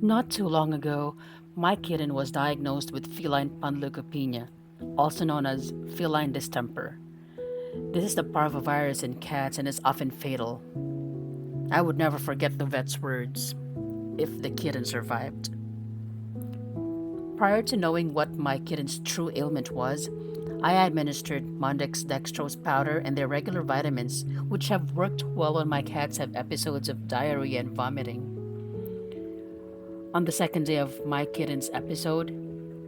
Not too long ago, my kitten was diagnosed with feline panleukopenia, also known as feline distemper. This is the parvovirus in cats and is often fatal. I would never forget the vet's words if the kitten survived. Prior to knowing what my kitten's true ailment was, I administered Mondex dextrose powder and their regular vitamins, which have worked well when my cats have episodes of diarrhea and vomiting. On the second day of my kitten's episode,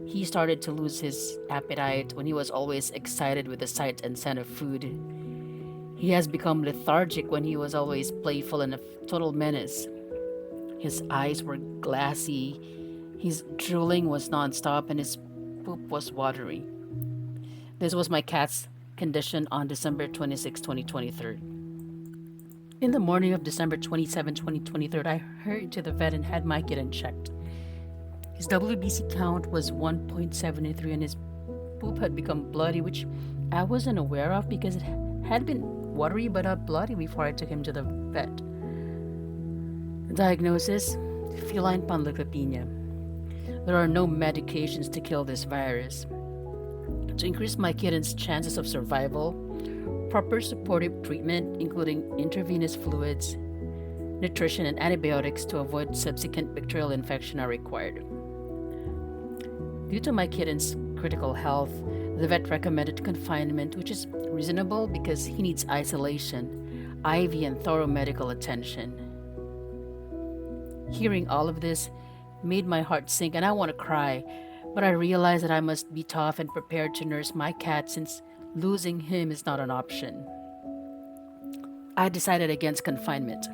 he started to lose his appetite when he was always excited with the sight and scent of food. He has become lethargic when he was always playful and a total menace. His eyes were glassy, his drooling was nonstop, and his poop was watery. This was my cat's condition on December 26, 2023. In the morning of December 27, 2023, I hurried to the vet and had my kitten checked. His WBC count was 1.73 and his poop had become bloody, which I wasn't aware of because it had been watery but not bloody before I took him to the vet. Diagnosis: feline panleukopenia. There are no medications to kill this virus. To increase my kitten's chances of survival, proper supportive treatment, including intravenous fluids, nutrition, and antibiotics to avoid subsequent bacterial infection, are required. Due to my kitten's critical health, the vet recommended confinement, which is reasonable because he needs isolation, IV, and thorough medical attention. Hearing all of this made my heart sink and I want to cry, but I realized that I must be tough and prepared to nurse my cat since losing him is not an option. I decided against confinement.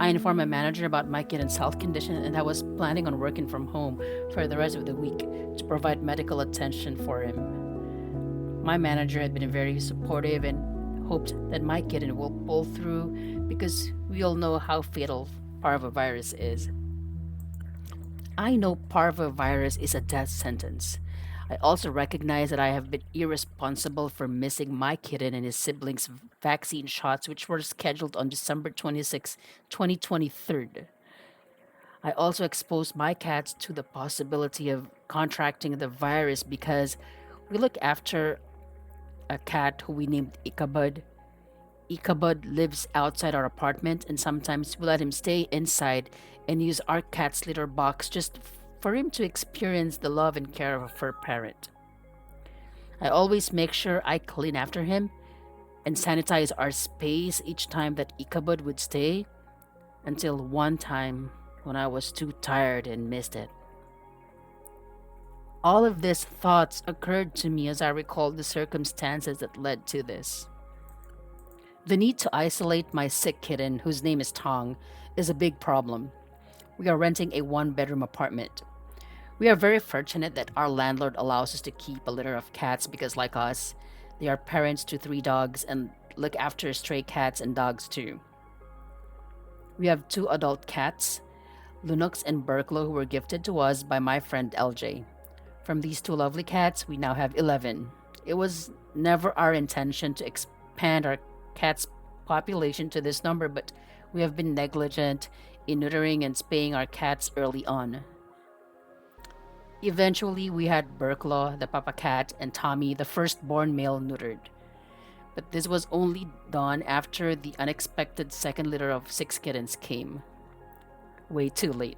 I informed my manager about my kitten's health condition and I was planning on working from home for the rest of the week to provide medical attention for him. My manager had been very supportive and hoped that my kitten will pull through because we all know how fatal parvovirus is. I know parvovirus is a death sentence. I also recognize that I have been irresponsible for missing my kitten and his siblings' vaccine shots, which were scheduled on December 26, 2023. I also exposed my cats to the possibility of contracting the virus because we look after a cat who we named Ichabod. Ichabod lives outside our apartment, and sometimes we let him stay inside and use our cat's litter box just for him to experience the love and care of a fur parent. I always make sure I clean after him and sanitize our space each time that Ichabod would stay, until one time when I was too tired and missed it. All of these thoughts occurred to me as I recalled the circumstances that led to this. The need to isolate my sick kitten, whose name is Tong, is a big problem. We are renting a one-bedroom apartment. We are very fortunate that our landlord allows us to keep a litter of cats because, like us, they are parents to three dogs and look after stray cats and dogs too. We have two adult cats, Lunox and Burklo, who were gifted to us by my friend LJ. From these two lovely cats, we now have 11. It was never our intention to expand our cats' population to this number, but we have been negligent in neutering and spaying our cats early on. Eventually, we had Burklaw, the papa cat, and Tommy, the firstborn male, neutered. But this was only done after the unexpected second litter of 6 kittens came. Way too late.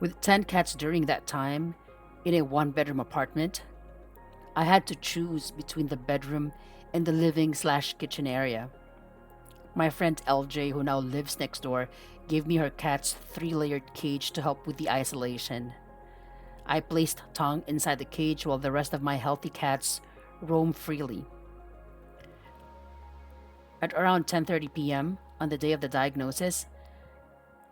With 10 cats during that time, in a one-bedroom apartment, I had to choose between the bedroom and the living/kitchen area. My friend LJ, who now lives next door, gave me her cat's 3-layered cage to help with the isolation. I placed Tong inside the cage while the rest of my healthy cats roam freely. At around 10:30 p.m. on the day of the diagnosis,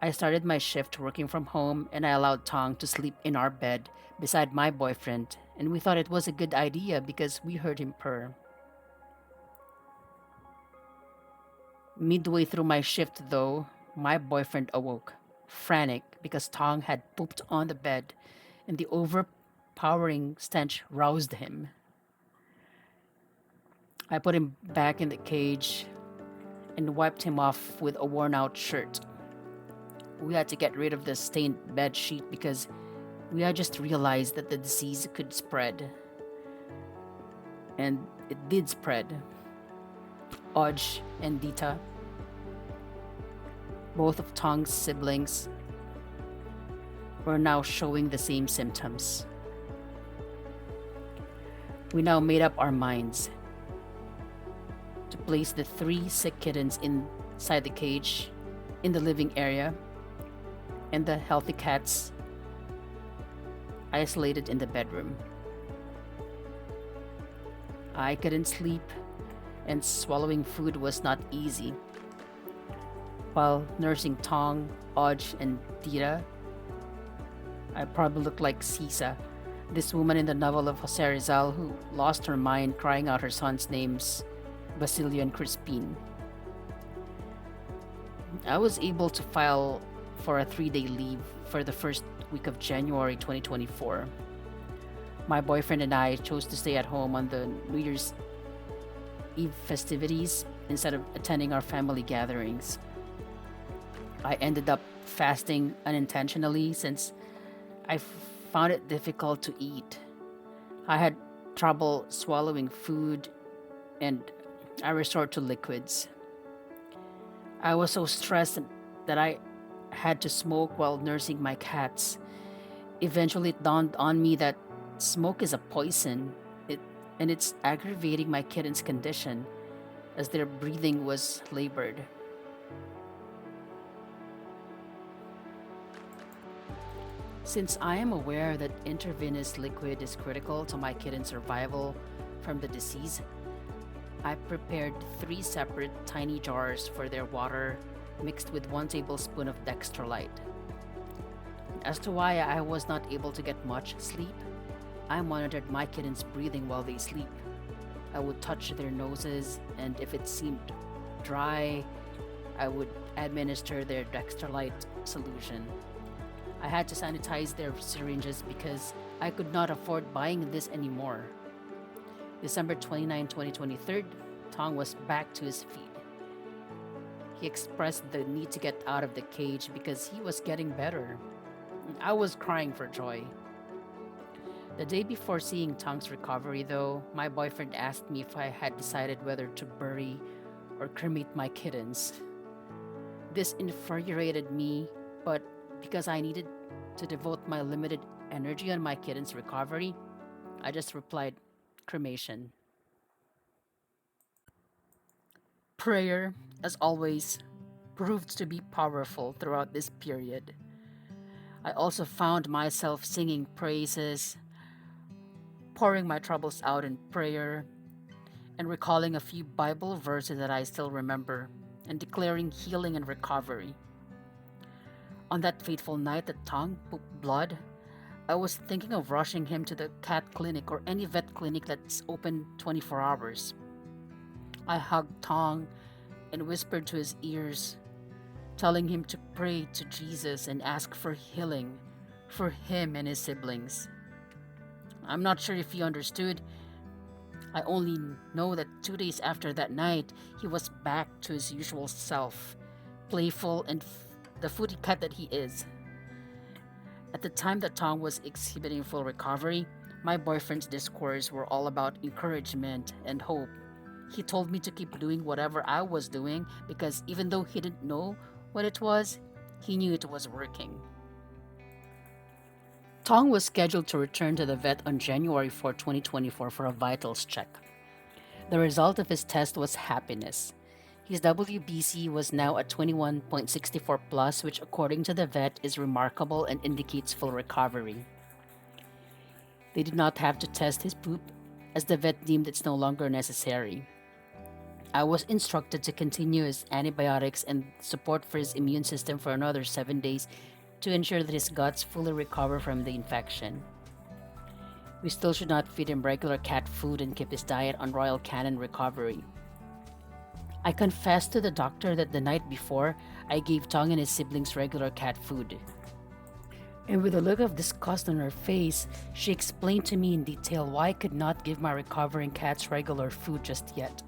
I started my shift working from home and I allowed Tong to sleep in our bed beside my boyfriend, and we thought it was a good idea because we heard him purr. Midway through my shift, though, my boyfriend awoke, frantic because Tong had pooped on the bed and the overpowering stench roused him. I put him back in the cage and wiped him off with a worn out shirt. we had to get rid of the stained bed sheet because we had just realized that the disease could spread. And it did spread. Oj and Dita, both of Tong's siblings, were now showing the same symptoms. We now made up our minds to place the 3 sick kittens inside the cage in the living area and the healthy cats isolated in the bedroom. I couldn't sleep, and swallowing food was not easy. While nursing Tong, Oj, and Tira, I probably looked like Sisa, this woman in the novel of Jose Rizal who lost her mind crying out her son's names, Basilio and Crispin. I was able to file for a 3-day leave for the first week of January 2024. My boyfriend and I chose to stay at home on the New Year's Eve festivities instead of attending our family gatherings. I ended up fasting unintentionally since I found it difficult to eat. I had trouble swallowing food and I resorted to liquids. I was so stressed that I had to smoke while nursing my cats. Eventually, it dawned on me that smoke is a poison, and it's aggravating my kittens' condition as their breathing was labored. Since I am aware that intravenous liquid is critical to my kitten's survival from the disease, I prepared 3 separate tiny jars for their water mixed with 1 tablespoon of Dextrolyte. As to why I was not able to get much sleep, I monitored my kittens' breathing while they sleep. I would touch their noses, and if it seemed dry, I would administer their Dextrolyte solution. I had to sanitize their syringes because I could not afford buying this anymore. December 29, 2023, Tong was back to his feet. He expressed the need to get out of the cage because he was getting better. I was crying for joy. The day before seeing Tong's recovery, though, my boyfriend asked me if I had decided whether to bury or cremate my kittens. This infuriated me, but because I needed to devote my limited energy on my kitten's recovery, I just replied, cremation. Prayer, as always, proved to be powerful throughout this period. I also found myself singing praises, pouring my troubles out in prayer, and recalling a few Bible verses that I still remember, and declaring healing and recovery. On that fateful night that Tong pooped blood, I was thinking of rushing him to the cat clinic or any vet clinic that's open 24 hours. I hugged Tong and whispered to his ears, telling him to pray to Jesus and ask for healing for him and his siblings. I'm not sure if he understood. I only know that 2 days after that night, he was back to his usual self, playful and the foodie cat that he is. At the time that Tong was exhibiting full recovery, my boyfriend's discourse were all about encouragement and hope. He told me to keep doing whatever I was doing because even though he didn't know what it was, he knew it was working. Tong was scheduled to return to the vet on January 4, 2024 for a vitals check. The result of his test was happiness. His WBC was now at 21.64 plus, which according to the vet is remarkable and indicates full recovery. They did not have to test his poop as the vet deemed it's no longer necessary. I was instructed to continue his antibiotics and support for his immune system for another 7 days to ensure that his guts fully recover from the infection. We still should not feed him regular cat food and keep his diet on Royal Canin recovery. I confessed to the doctor that the night before, I gave Tong and his siblings regular cat food. And with a look of disgust on her face, she explained to me in detail why I could not give my recovering cats regular food just yet.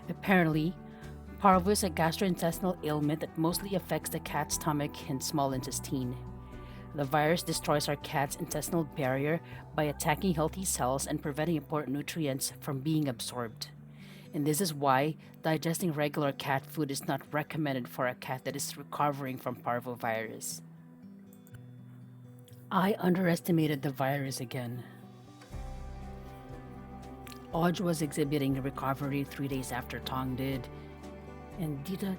Apparently, Parvo is a gastrointestinal ailment that mostly affects the cat's stomach and small intestine. The virus destroys our cat's intestinal barrier by attacking healthy cells and preventing important nutrients from being absorbed. And this is why digesting regular cat food is not recommended for a cat that is recovering from parvovirus. I underestimated the virus again. Oj was exhibiting recovery 3 days after Tong did, and Dita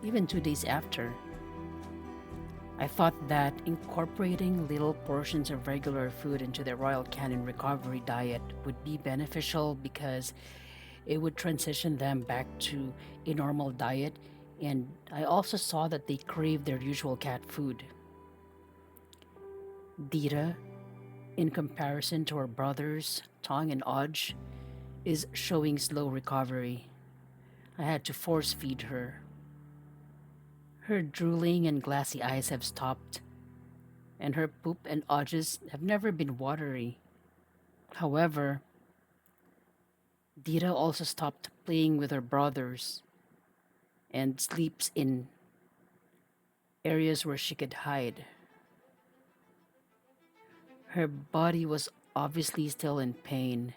even 2 days after. I thought that incorporating little portions of regular food into the Royal Canin recovery diet would be beneficial because it would transition them back to a normal diet, and I also saw that they crave their usual cat food. Dita, in comparison to her brothers, Tong and Oj, is showing slow recovery. I had to force feed her. Her drooling and glassy eyes have stopped, and her poop and Oj's have never been watery. However, Dita also stopped playing with her brothers and sleeps in areas where she could hide. Her body was obviously still in pain.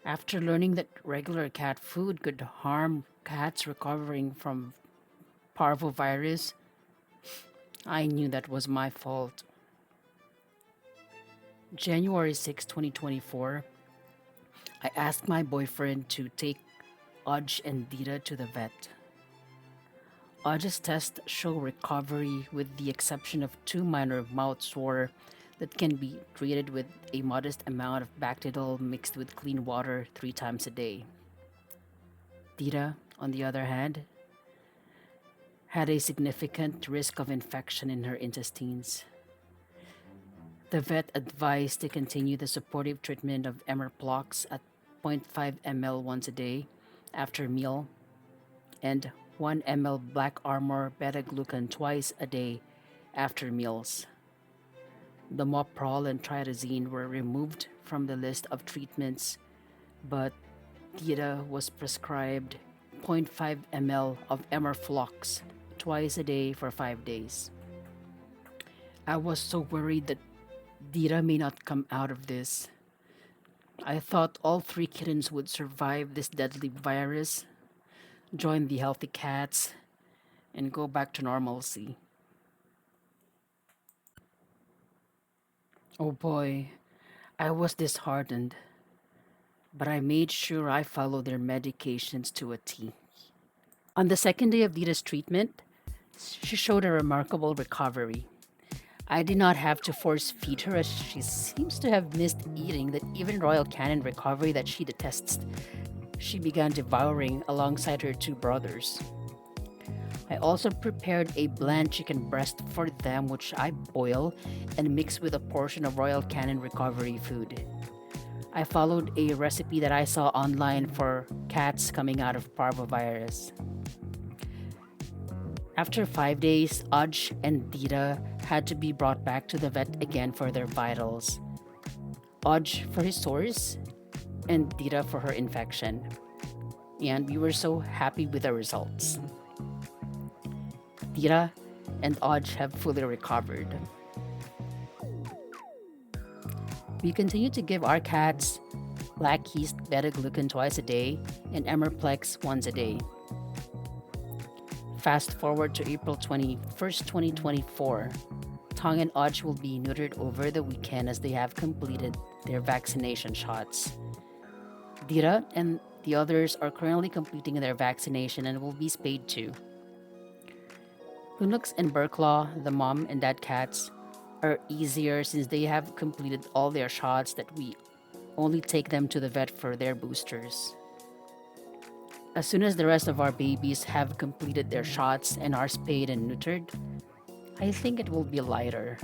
After learning that regular cat food could harm cats recovering from parvovirus, I knew that was my fault. January 6, 2024, I asked my boyfriend to take Oj and Dita to the vet. Oj's tests show recovery with the exception of two minor mouth sore that can be treated with a modest amount of Bactidol mixed with clean water 3 times a day. Dita, on the other hand, had a significant risk of infection in her intestines. The vet advised to continue the supportive treatment of Emerflox at 0.5 ml once a day after meal and 1 ml Black Armor Beta Glucan twice a day after meals. The Moprol and Tritozine were removed from the list of treatments, but Dita was prescribed 0.5 ml of Emerflox twice a day for 5 days. I was so worried that Dita may not come out of this. I thought all 3 kittens would survive this deadly virus, join the healthy cats, and go back to normalcy. Oh boy, I was disheartened, but I made sure I followed their medications to a T. On the second day of Dita's treatment, she showed a remarkable recovery. I did not have to force feed her as she seems to have missed eating that even Royal Canin recovery that she detests. She began devouring alongside her two brothers. I also prepared a bland chicken breast for them which I boil and mix with a portion of Royal Canin recovery food. I followed a recipe that I saw online for cats coming out of parvovirus. After 5 days, Oj and Dita had to be brought back to the vet again for their vitals. Oj for his sores, and Dita for her infection. And we were so happy with the results. Dita and Oj have fully recovered. We continue to give our cats black yeast beta glucan twice a day and Emerflex once a day. Fast forward to April 21st, 2024. Tong and Oj will be neutered over the weekend as they have completed their vaccination shots. Dita and the others are currently completing their vaccination and will be spayed too. Hunux and Burklaw, the mom and dad cats, are easier since they have completed all their shots that we only take them to the vet for their boosters. As soon as the rest of our babies have completed their shots and are spayed and neutered, I think it will be lighter.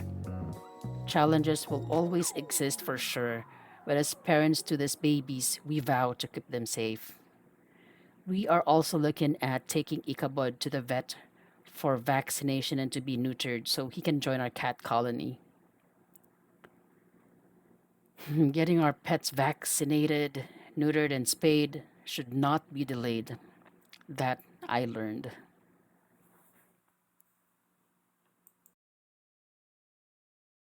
Challenges will always exist for sure, but as parents to these babies, we vow to keep them safe. We are also looking at taking Ichabod to the vet for vaccination and to be neutered so he can join our cat colony. Getting our pets vaccinated, neutered, and spayed should not be delayed. That I learned.